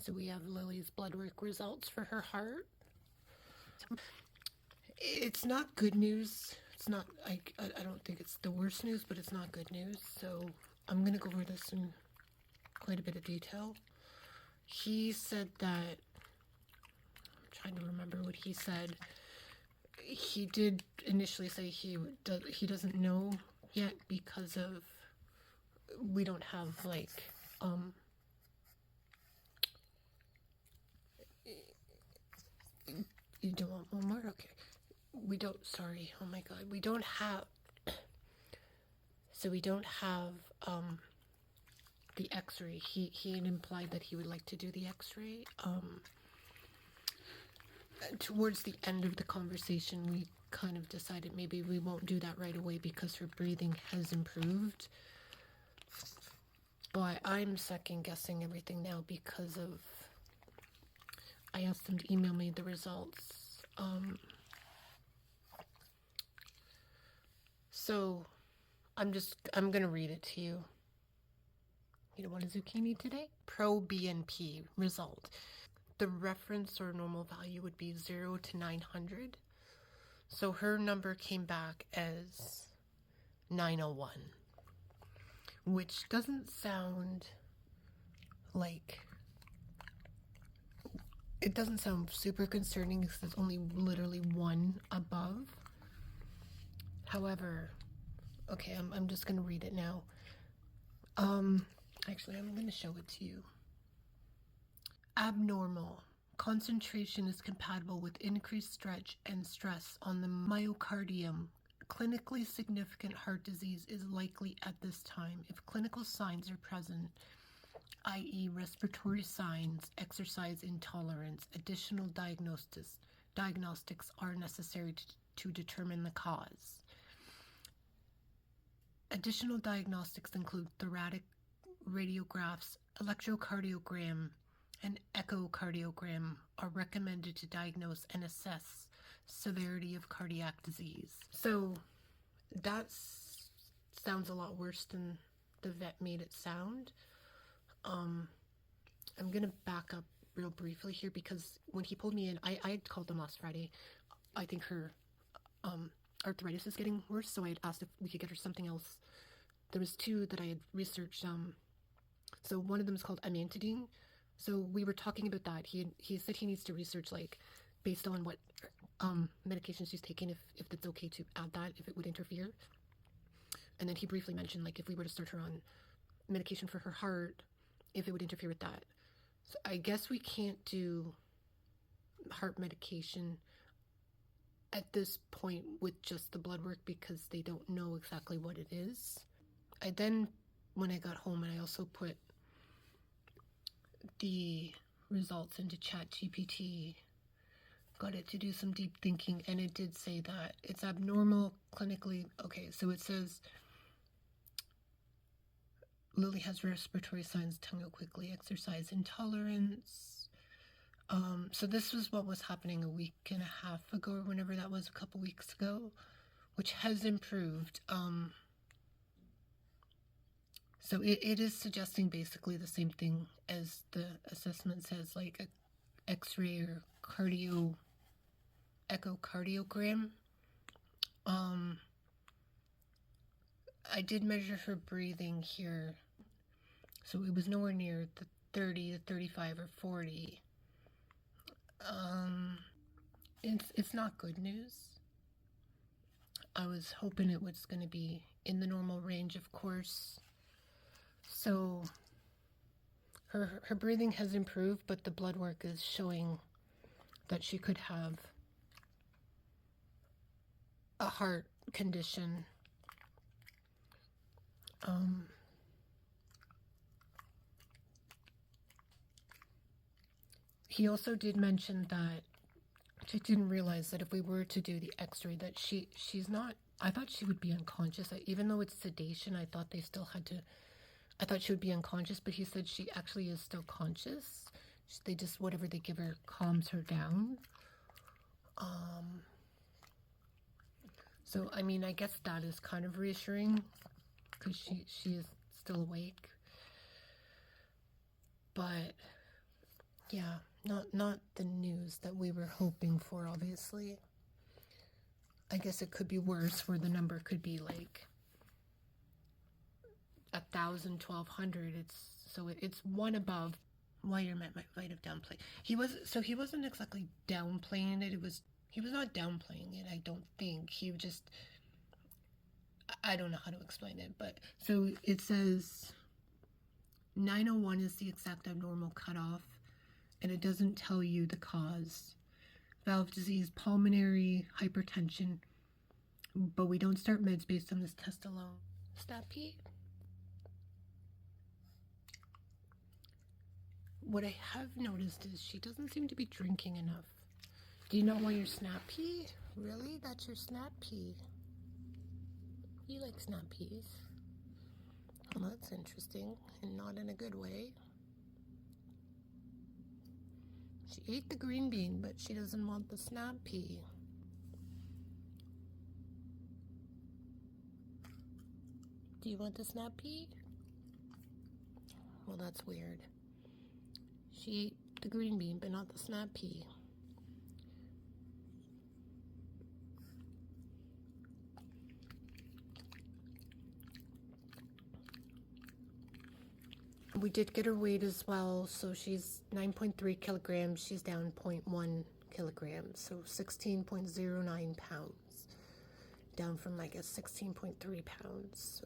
So we have Lily's blood work results for her heart. It's not good news. It's not, I don't think it's the worst news, but it's not good news. So I'm going to go over this in quite a bit of detail. He said that, I'm trying to remember what he said. He did initially say he doesn't know yet because of, we don't have like, you don't want one more? Okay. We don't, sorry, oh my god. We don't have, so we don't have the x-ray. He had implied that he would like to do the x-ray. Towards the end of the conversation, we kind of decided maybe we won't do that right away because her breathing has improved. But I'm second guessing everything now because of, I asked them to email me the results. So I'm gonna read it to you. You don't want a zucchini today? Pro BNP result. The reference or normal value would be 0 to 900. So her number came back as 901, which doesn't sound like, it doesn't sound super concerning because there's only literally one above. However, okay, I'm just gonna read it now. Actually, I'm gonna show it to you. Abnormal. Concentration is compatible with increased stretch and stress on the myocardium. Clinically significant heart disease is likely at this time if clinical signs are present, i.e. respiratory signs, exercise intolerance. Additional diagnostics are necessary to determine the cause. Additional diagnostics include thoracic radiographs, electrocardiogram, and echocardiogram are recommended to diagnose and assess severity of cardiac disease. So that sounds a lot worse than the vet made it sound. I'm gonna back up real briefly here because when he pulled me in, I had called them last Friday. I think her arthritis is getting worse, so I had asked if we could get her something else. There was two that I had researched. So one of them is called amantadine. So we were talking about that. He said he needs to research, like, based on what medications she's taking, if it's okay to add that, if it would interfere. And then he briefly mentioned, like, if we were to start her on medication for her heart, if it would interfere with that. So I guess we can't do heart medication at this point with just the blood work because they don't know exactly what it is. I then, when I got home, and I also put the results into ChatGPT, got it to do some deep thinking, and it did say that it's abnormal clinically. Okay, so it says Lily has respiratory signs, tongue out quickly, exercise intolerance. So this was what was happening a week and a half ago, or whenever that was, a couple weeks ago, which has improved. So it is suggesting basically the same thing as the assessment says, like a X-ray or echocardiogram. I did measure her breathing here, so it was nowhere near the 30 to 35 or 40. It's not good news. I was hoping it was going to be in the normal range, of course. So her breathing has improved, but the blood work is showing that she could have a heart condition. He also did mention that she didn't realize that if we were to do the x-ray that she's not, I thought she would be unconscious. Even though it's sedation, I thought they still had to, I thought she would be unconscious, but he said she actually is still conscious. They just, whatever they give her calms her down. So, I mean, I guess that is kind of reassuring because she is still awake. But Yeah, not the news that we were hoping for, obviously. I guess it could be worse, where the number could be like 1,000, 1,200. It's one above. Weyerman might have downplayed. He wasn't exactly downplaying it. He was not downplaying it. I don't think I don't know how to explain it, but so it says 901 is the exact abnormal cutoff, and it doesn't tell you the cause. Valve disease, pulmonary hypertension, but we don't start meds based on this test alone. Stop, Pete. What I have noticed is she doesn't seem to be drinking enough. Do you not want your snap pea? Really? That's your snap pea. You like snap peas. Well, that's interesting, and not in a good way. She ate the green bean, but she doesn't want the snap pea. Do you want the snap pea? Well, that's weird. She ate the green bean, but not the snap pea. We did get her weight as well, so she's 9.3 kilograms. She's down 0.1 kilograms, so 16.09 pounds. Down from, I guess, 16.3 pounds.